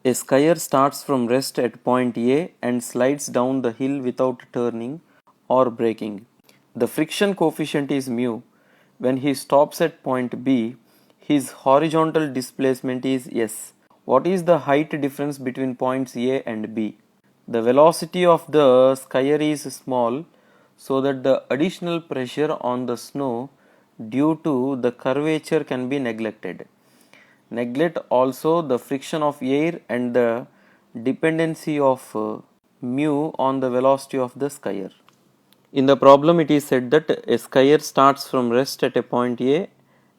A skier starts from rest at point A and slides down the hill without turning or braking. The friction coefficient is mu. When he stops at point B, his horizontal displacement is S. What is the height difference between points A and B? The velocity of the skier is small, so that the additional pressure on the snow due to the curvature can be neglected. Neglect also the friction of air and the dependency of mu on the velocity of the skier. In the problem, it is said that a skier starts from rest at a point A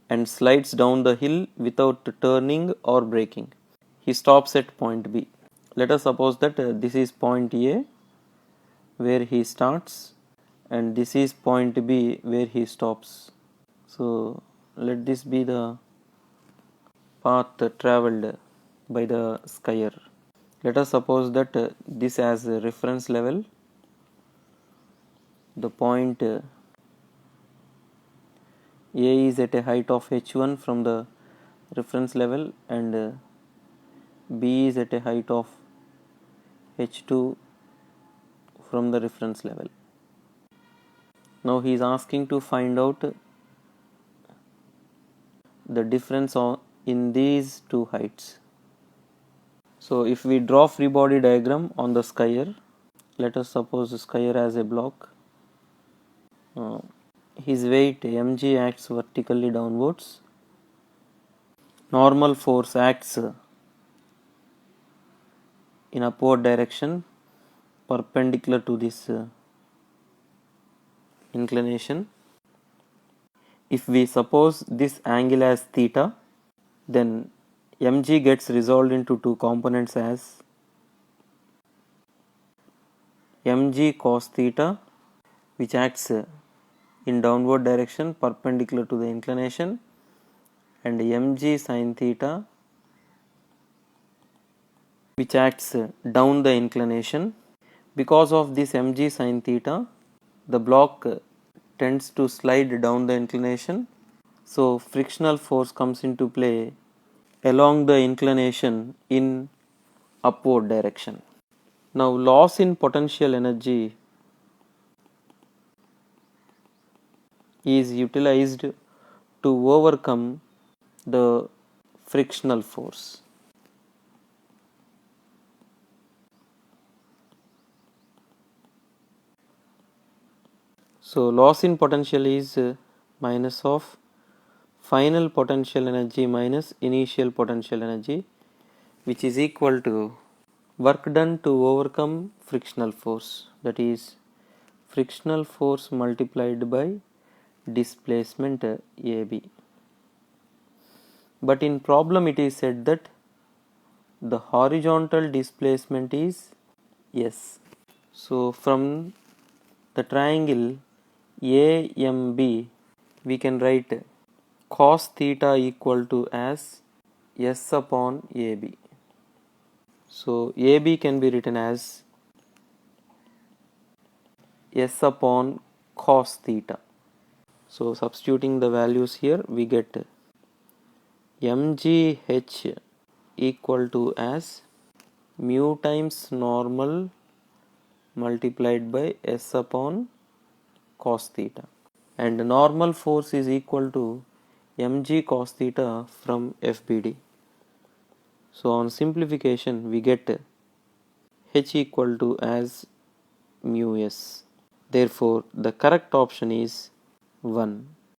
and slides down the hill without turning or braking. He stops at point B. Let us suppose that this is point A where he starts and this is point B where he stops. So let this be the path travelled by the skier. Let us suppose that this as a reference level, the point A is at a height of h1 from the reference level and B is at a height of h2 from the reference level. Now he is asking to find out the difference in these two heights. So if we draw free body diagram on the skier, let us suppose the skier as a block. His weight mg acts vertically downwards. Normal force acts in upward direction perpendicular to this inclination. If we suppose this angle as theta, then mg gets resolved into two components as mg cos theta, which acts in downward direction perpendicular to the inclination, and mg sin theta, which acts down the inclination. Because of this mg sin theta, the block tends to slide down the inclination, so frictional force comes into play along the inclination in upward direction. Now loss in potential energy is utilized to overcome the frictional force. So loss in potential is minus of final potential energy minus initial potential energy, which is equal to work done to overcome frictional force, that is frictional force multiplied by displacement AB. But in problem it is said that the horizontal displacement is S. So from the triangle AMB we can write cos theta equal to as S upon AB. So AB can be written as S upon cos theta. So substituting the values here, we get mgh equal to as mu times normal multiplied by S upon cos theta, and normal force is equal to mg cos theta from FBD. So on simplification we get h equal to as mu s. Therefore the correct option is 1.